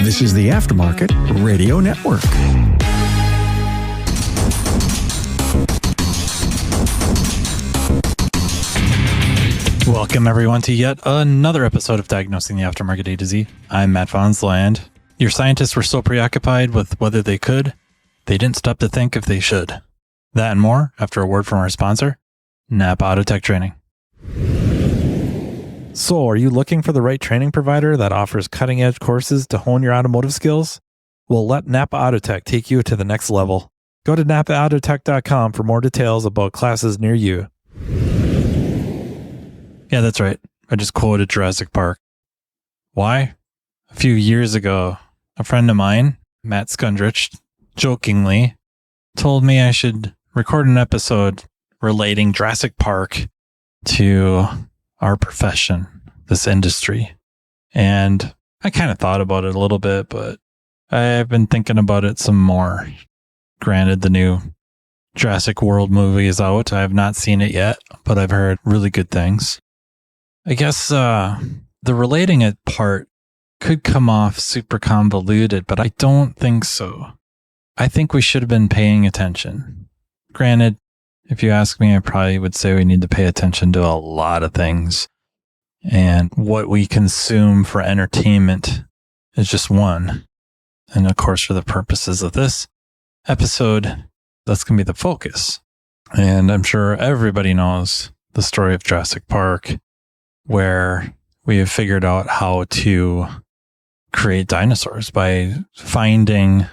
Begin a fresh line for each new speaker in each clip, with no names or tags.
This is the Aftermarket Radio Network. Welcome, everyone, to yet another episode of Diagnosing the Aftermarket A to Z. I'm Matt Fanslow, and your scientists were so preoccupied with whether they could, they didn't stop to think if they should. That and more after a word from our sponsor, NAPA Autotech Training. So, are you looking for the right training provider that offers cutting-edge courses to hone your automotive skills? Well, let NAPA Autotech take you to the next level. Go to napaautotech.com for more details about classes near you. Yeah, that's right. I just quoted Jurassic Park. Why? A few years ago, a friend of mine, Matt Skundrich, jokingly told me I should record an episode relating Jurassic Park to our profession, this industry. And I kind of thought about it a little bit, but I've been thinking about it some more. Granted, the new Jurassic World movie is out. I have not seen it yet, but I've heard really good things. I guess the relating it part could come off super convoluted, but I don't think so. I think we should have been paying attention. Granted, if you ask me, I probably would say we need to pay attention to a lot of things. And what we consume for entertainment is just one. And of course, for the purposes of this episode, that's going to be the focus. And I'm sure everybody knows the story of Jurassic Park, where we have figured out how to create dinosaurs by finding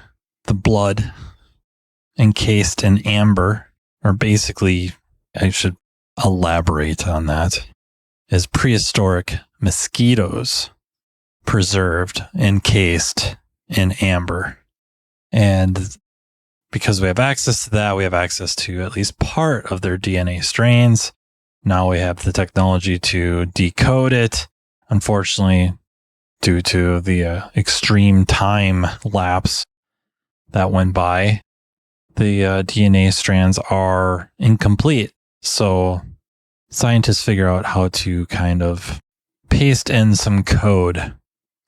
the blood encased in amber. Or basically, I should elaborate on that, is prehistoric mosquitoes preserved, encased in amber. And because we have access to that, we have access to at least part of their DNA strains. Now we have the technology to decode it. Unfortunately, due to the extreme time lapse that went by, the DNA strands are incomplete. So scientists figure out how to kind of paste in some code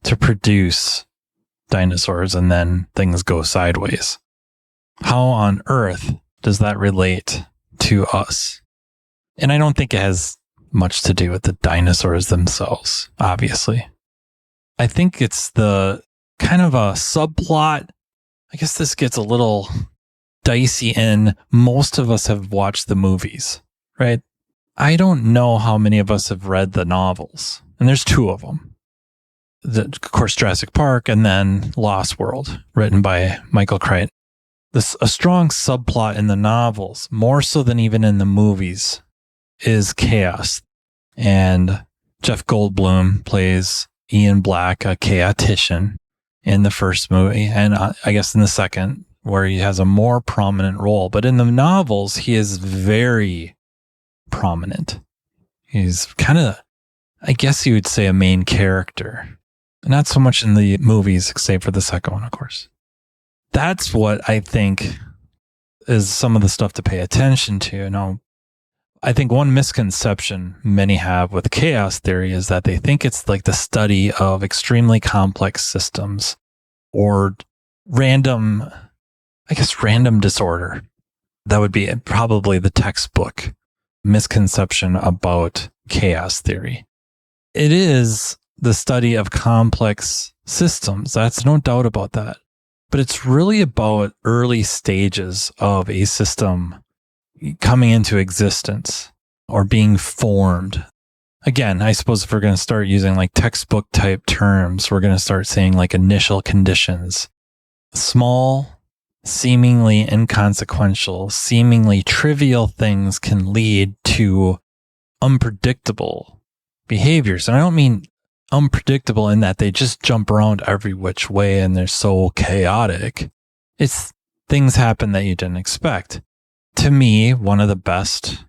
to produce dinosaurs, and then things go sideways. How on earth does that relate to us? And I don't think it has much to do with the dinosaurs themselves, obviously. I think it's the kind of a subplot. I guess this gets a little dicey, and most of us have watched the movies, right? I don't know how many of us have read the novels, and there's two of them. Of course, Jurassic Park, and then Lost World, written by Michael Crichton. A strong subplot in the novels, more so than even in the movies, is chaos. And Jeff Goldblum plays Ian Black, a chaotician, in the first movie, and I guess in the second, where he has a more prominent role. But in the novels, he is very prominent. He's kind of, I guess you would say, a main character. Not so much in the movies, save for the second one, of course. That's what I think is some of the stuff to pay attention to. Now, I think one misconception many have with chaos theory is that they think it's like the study of extremely complex systems or random disorder. That would be probably the textbook misconception about chaos theory. It is the study of complex systems. That's no doubt about that. But it's really about early stages of a system coming into existence or being formed. Again, I suppose if we're going to start using like textbook type terms, we're going to start saying like initial conditions. Small, seemingly inconsequential, seemingly trivial things can lead to unpredictable behaviors. And I don't mean unpredictable in that they just jump around every which way and they're so chaotic. It's things happen that you didn't expect. To me, one of the best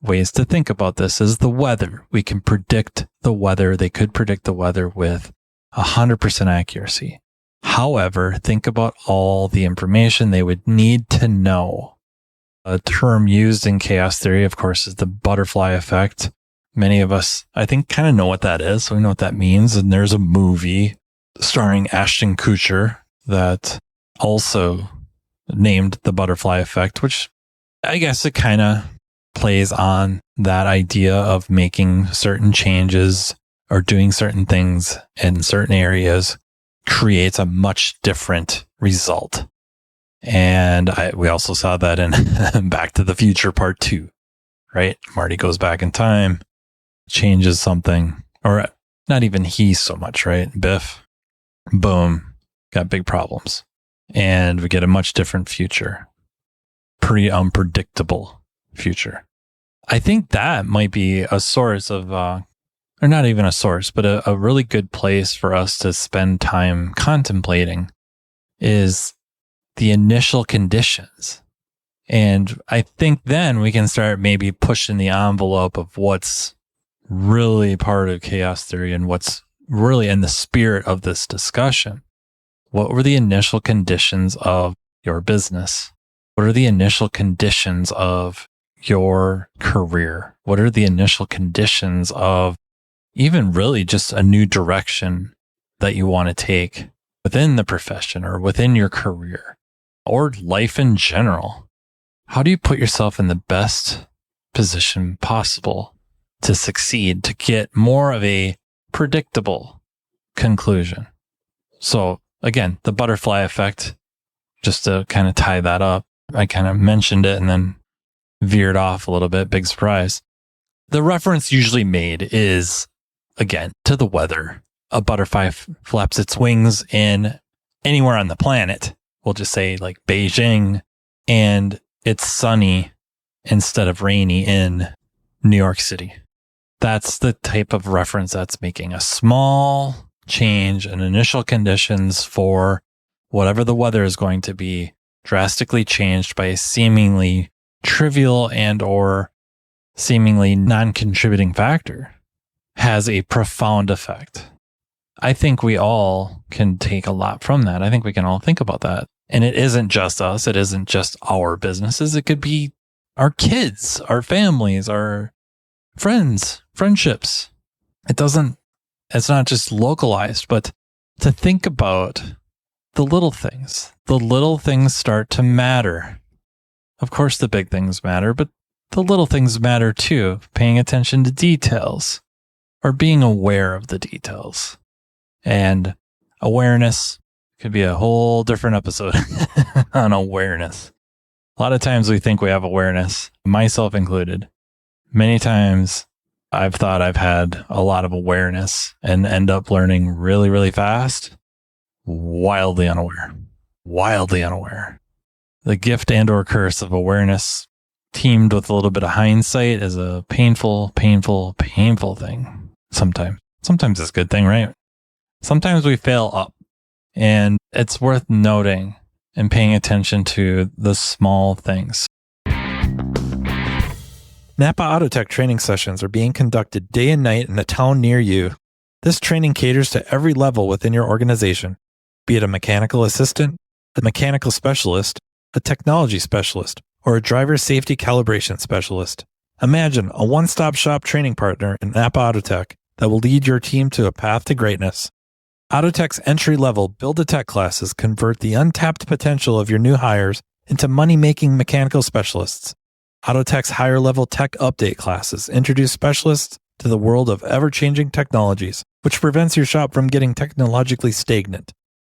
ways to think about this is the weather. We can predict the weather. They could predict the weather with 100% accuracy. However, think about all the information they would need to know. A term used in chaos theory, of course, is the butterfly effect. Many of us, I think, kind of know what that is. So we know what that means. And there's a movie starring Ashton Kutcher that also named The Butterfly Effect, which I guess it kind of plays on that idea of making certain changes or doing certain things in certain areas creates a much different result. And we also saw that in Back to the Future Part 2, right? Marty goes back in time, changes something, or not even he so much, right? Biff, boom, got big problems. And we get a much different future. Pretty unpredictable future. I think that might be a source of, or not even a source, but a really good place for us to spend time contemplating is the initial conditions. And I think then we can start maybe pushing the envelope of what's really part of chaos theory and what's really in the spirit of this discussion. What were the initial conditions of your business? What are the initial conditions of your career? What are the initial conditions of even really just a new direction that you want to take within the profession or within your career or life in general? How do you put yourself in the best position possible to succeed, to get more of a predictable conclusion? So again, the butterfly effect, just to kind of tie that up, I kind of mentioned it and then veered off a little bit. Big surprise. The reference usually made is, again, to the weather. A butterfly flaps its wings in anywhere on the planet. We'll just say like Beijing, and it's sunny instead of rainy in New York City. That's the type of reference that's making. A small change in initial conditions for whatever the weather is going to be drastically changed by a seemingly trivial and or seemingly non-contributing factor has a profound effect. I think we all can take a lot from that. I think we can all think about that. And it isn't just us. It isn't just our businesses. It could be our kids, our families, our friends, friendships. It's not just localized, but to think about the little things. The little things start to matter. Of course, the big things matter, but the little things matter too. Paying attention to details or being aware of the details. And awareness could be a whole different episode on awareness. A lot of times we think we have awareness, myself included. Many times I've thought I've had a lot of awareness and end up learning really, really fast. Wildly unaware. The gift and or curse of awareness teamed with a little bit of hindsight is a painful thing. Sometimes it's a good thing, right? Sometimes we fail up, and it's worth noting and paying attention to the small things. NAPA Autotech training sessions are being conducted day and night in a town near you. This training caters to every level within your organization, be it a mechanical assistant, a mechanical specialist, a technology specialist, or a driver safety calibration specialist. Imagine a one-stop shop training partner in NAPA Autotech that will lead your team to a path to greatness. Autotech's entry-level Build-A-Tech classes convert the untapped potential of your new hires into money-making mechanical specialists. Autotech's higher-level tech update classes introduce specialists to the world of ever-changing technologies, which prevents your shop from getting technologically stagnant.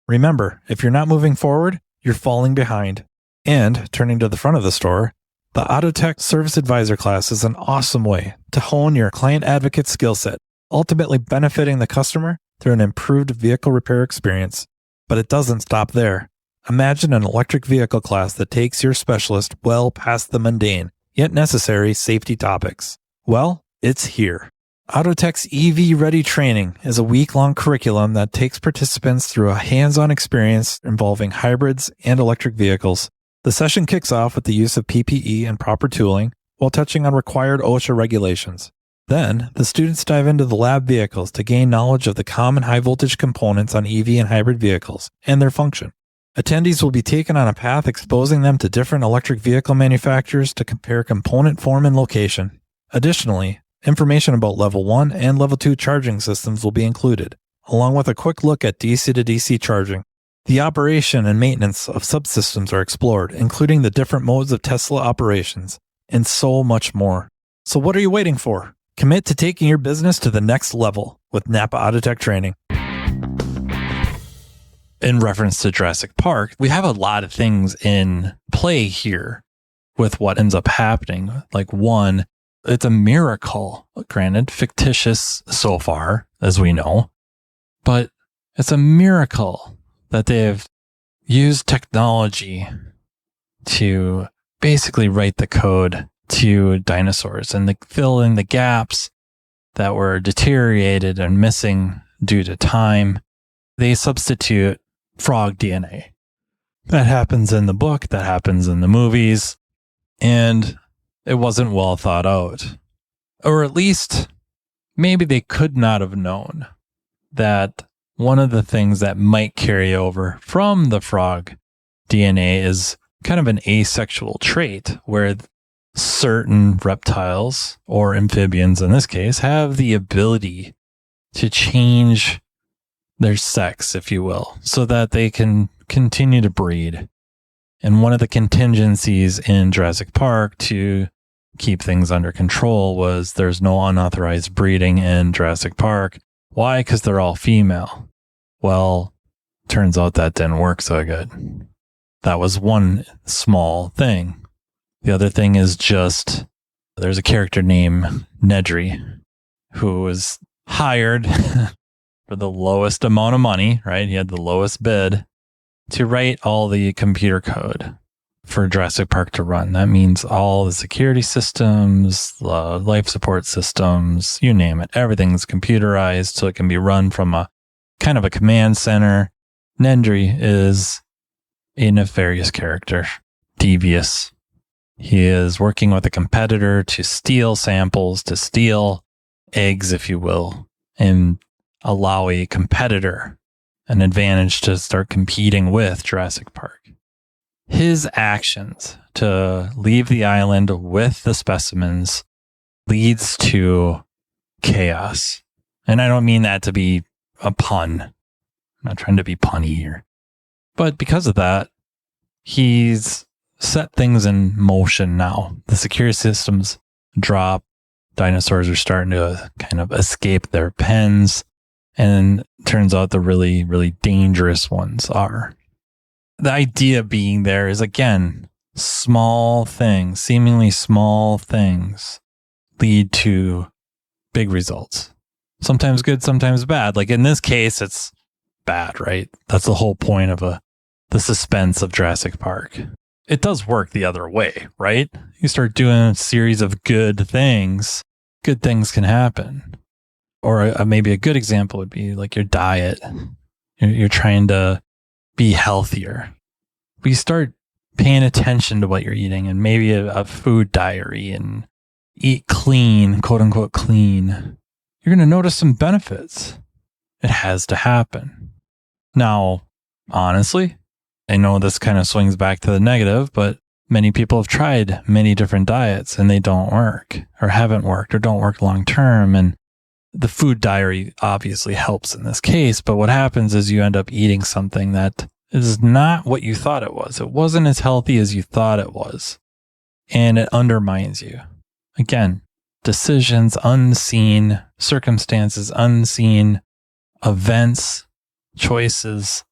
Remember, if you're not moving forward, you're falling behind. And, turning to the front of the store, the Autotech Service Advisor class is an awesome way to hone your client advocate skill set, ultimately benefiting the customer through an improved vehicle repair experience. But it doesn't stop there. Imagine an electric vehicle class that takes your specialist well past the mundane, yet necessary safety topics. Well, it's here. Autotech's EV Ready training is a week-long curriculum that takes participants through a hands-on experience involving hybrids and electric vehicles. The session kicks off with the use of PPE and proper tooling while touching on required OSHA regulations. Then, the students dive into the lab vehicles to gain knowledge of the common high-voltage components on EV and hybrid vehicles and their function. Attendees will be taken on a path exposing them to different electric vehicle manufacturers to compare component form and location. Additionally, information about Level 1 and Level 2 charging systems will be included, along with a quick look at DC to DC charging. The operation and maintenance of subsystems are explored, including the different modes of Tesla operations, and so much more. So what are you waiting for? Commit to taking your business to the next level with NAPA Autotech training. In reference to Jurassic Park, we have a lot of things in play here with what ends up happening. Like one, it's a miracle, granted, fictitious so far, as we know, but it's a miracle that they've used technology to basically write the code to dinosaurs and fill in the gaps that were deteriorated and missing due to time. They substitute frog DNA. That happens in the book, that happens in the movies, and it wasn't well thought out. Or at least maybe they could not have known that one of the things that might carry over from the frog DNA is kind of an asexual trait where certain reptiles, or amphibians in this case, have the ability to change their sex, if you will, so that they can continue to breed. And one of the contingencies in Jurassic Park to keep things under control was there's no unauthorized breeding in Jurassic Park. Why? Because they're all female. Well, turns out that didn't work so good. That was one small thing. The other thing is just there's a character named Nedry who was hired for the lowest amount of money, right? He had the lowest bid to write all the computer code for Jurassic Park to run. That means all the security systems, the life support systems, you name it. Everything's computerized so it can be run from a kind of a command center. Nedry is a nefarious character, devious. He is working with a competitor to steal samples, to steal eggs, if you will, and allow a competitor an advantage to start competing with Jurassic Park. His actions to leave the island with the specimens leads to chaos. And I don't mean that to be a pun. I'm not trying to be punny here. But because of that, he's set things in motion now. The security systems drop. Dinosaurs are starting to kind of escape their pens. And turns out the really, really dangerous ones are. The idea being there is, again, small things, seemingly small things lead to big results. Sometimes good, sometimes bad. Like in this case, it's bad, right? That's the whole point of the suspense of Jurassic Park. It does work the other way, right? You start doing a series of good things can happen. Or maybe a good example would be like your diet. You're trying to be healthier. But you start paying attention to what you're eating and maybe a food diary and eat clean, quote unquote clean. You're going to notice some benefits. It has to happen. Now, honestly, I know this kind of swings back to the negative, but many people have tried many different diets and they don't work or haven't worked or don't work long term. And the food diary obviously helps in this case, but what happens is you end up eating something that is not what you thought it was. It wasn't as healthy as you thought it was, and it undermines you. Again, decisions unseen, circumstances unseen, events, choices,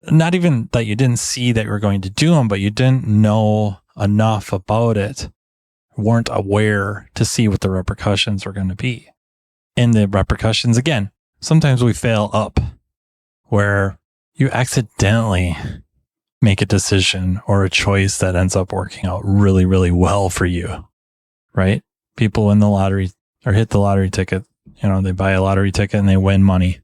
not even that you didn't see that you were going to do them, but you didn't know enough about it, weren't aware to see what the repercussions were going to be. And the repercussions, again, sometimes we fail up where you accidentally make a decision or a choice that ends up working out really, really well for you, right? People win the lottery or hit the lottery ticket. They buy a lottery ticket and they win money.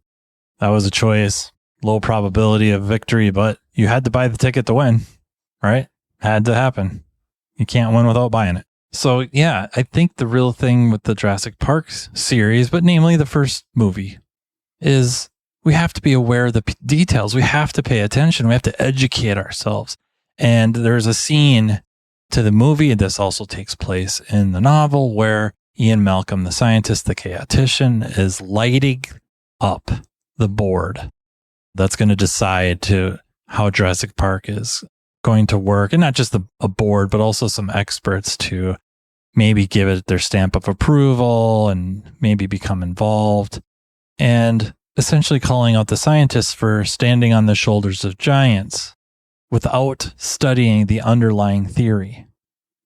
That was a choice, low probability of victory, but you had to buy the ticket to win, right? Had to happen. You can't win without buying it. So yeah, I think the real thing with the Jurassic Park series, but namely the first movie, is we have to be aware of the details. We have to pay attention. We have to educate ourselves. And there's a scene to the movie, and this also takes place in the novel, where Ian Malcolm, the scientist, the chaotician, is lighting up the board that's going to decide how Jurassic Park is going to work. And not just a board, but also some experts to maybe give it their stamp of approval and maybe become involved. And essentially calling out the scientists for standing on the shoulders of giants without studying the underlying theory.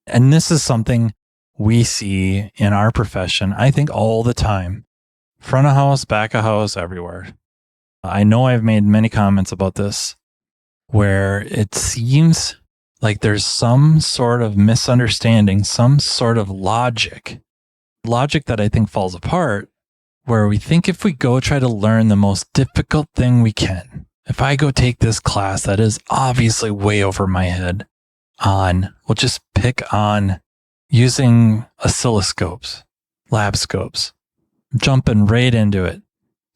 And this is something we see in our profession, I think, all the time. Front of house, back of house, everywhere. I know I've made many comments about this, where it seems like there's some sort of misunderstanding, some sort of logic that I think falls apart, where we think if we go try to learn the most difficult thing we can, if I go take this class that is obviously way over my head we'll just pick on using oscilloscopes, lab scopes, jumping right into it.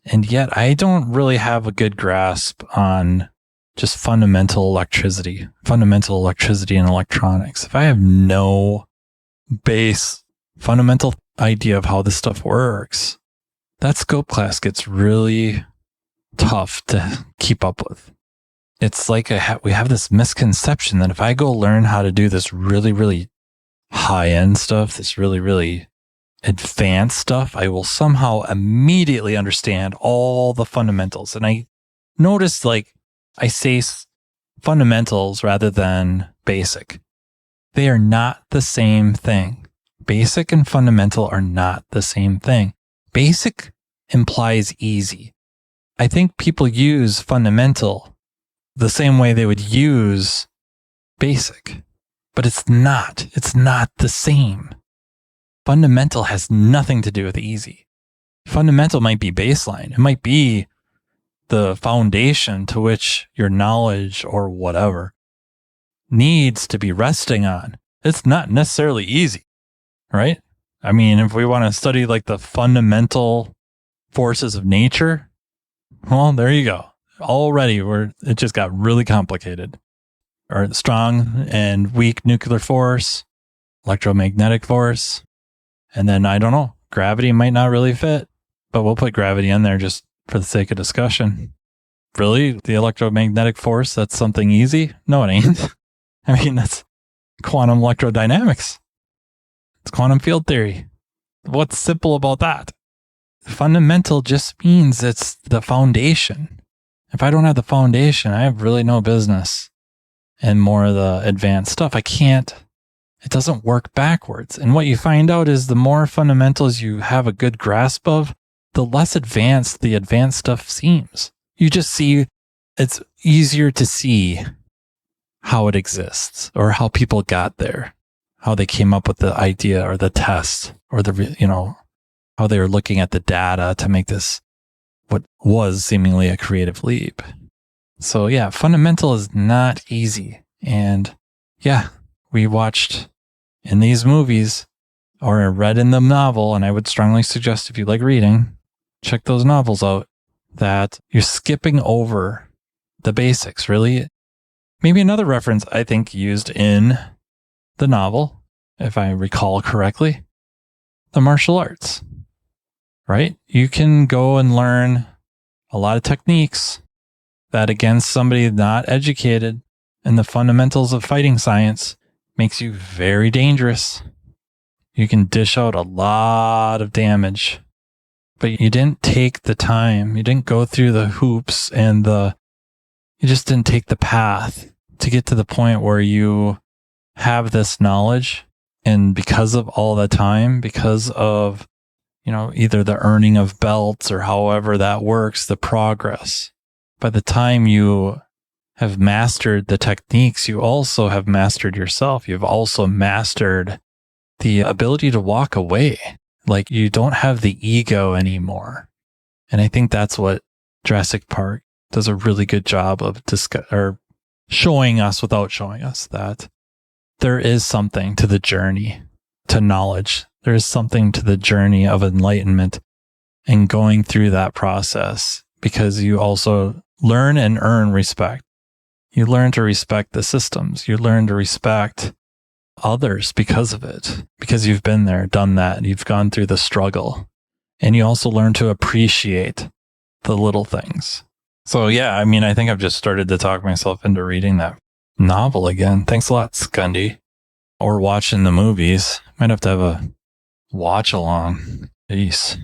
And yet I don't really have a good grasp on just fundamental electricity and electronics. If I have no base fundamental idea of how this stuff works, that scope class gets really tough to keep up with. It's like we have this misconception that if I go learn how to do this really, really high-end stuff, this really, really advanced stuff, I will somehow immediately understand all the fundamentals. And I noticed, like, I say fundamentals rather than basic. They are not the same thing. Basic and fundamental are not the same thing. Basic implies easy. I think people use fundamental the same way they would use basic, but it's not the same. Fundamental has nothing to do with easy. Fundamental might be baseline. It might be the foundation to which your knowledge or whatever needs to be resting on. It's not necessarily easy, right? I mean, if we want to study like the fundamental forces of nature, well, there you go. Already it just got really complicated. Or strong and weak nuclear force, electromagnetic force, and then I don't know, gravity might not really fit, but we'll put gravity in there just for the sake of discussion. Really? The electromagnetic force, that's something easy? No, it ain't. I mean, that's quantum electrodynamics. It's quantum field theory. What's simple about that? Fundamental just means it's the foundation. If I don't have the foundation, I have really no business. And more of the advanced stuff, it doesn't work backwards. And what you find out is the more fundamentals you have a good grasp of, the less advanced the advanced stuff seems. You just see, it's easier to see how it exists or how people got there, how they came up with the idea or the test or how they were looking at the data to make this what was seemingly a creative leap. So yeah, fundamental is not easy. And yeah, we watched in these movies or read in the novel, and I would strongly suggest if you like reading, check those novels out, that you're skipping over the basics, really. Maybe another reference I think used in the novel, if I recall correctly, the martial arts, right? You can go and learn a lot of techniques that against somebody not educated in the fundamentals of fighting science makes you very dangerous. You can dish out a lot of damage, but you didn't take the time. You didn't go through the hoops and you just didn't take the path to get to the point where you have this knowledge. And because of all the time, because of, either the earning of belts or however that works, the progress, by the time you have mastered the techniques, you also have mastered yourself. You've also mastered the ability to walk away. Like you don't have the ego anymore. And I think that's what Jurassic Park does a really good job of showing us without showing us, that there is something to the journey to knowledge. There is something to the journey of enlightenment and going through that process, because you also learn and earn respect. You learn to respect the systems. You learn to respect others because of it, because you've been there, done that. You've gone through the struggle. And you also learn to appreciate the little things. So yeah, I mean, I think I've just started to talk myself into reading that novel again. Thanks a lot, Skundy. Or watching the movies. Might have to have a watch along. Peace.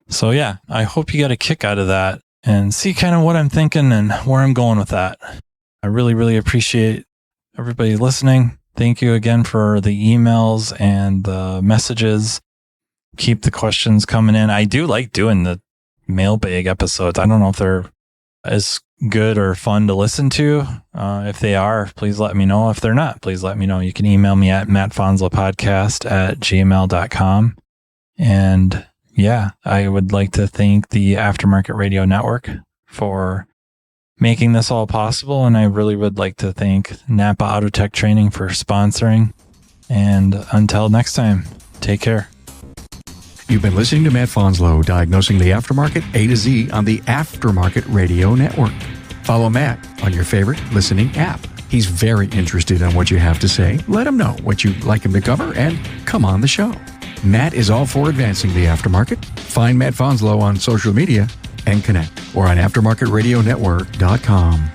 So yeah, I hope you got a kick out of that and see kind of what I'm thinking and where I'm going with that. I really, really appreciate everybody listening. Thank you again for the emails and the messages. Keep the questions coming in. I do like doing the mailbag episodes. I don't know if they're as good or fun to listen to. If they are, please let me know. If they're not, please let me know. You can email me at mattfanslowpodcast@gmail.com. And yeah, I would like to thank the Aftermarket Radio Network for making this all possible. And I really would like to thank NAPA Autotech Training for sponsoring. And until next time, take care.
You've been listening to Matt Fanslow, diagnosing the aftermarket A to Z on the Aftermarket Radio Network. Follow Matt on your favorite listening app. He's very interested in what you have to say. Let him know what you'd like him to cover and come on the show. Matt is all for advancing the aftermarket. Find Matt Fanslow on social media and connect or on aftermarketradionetwork.com.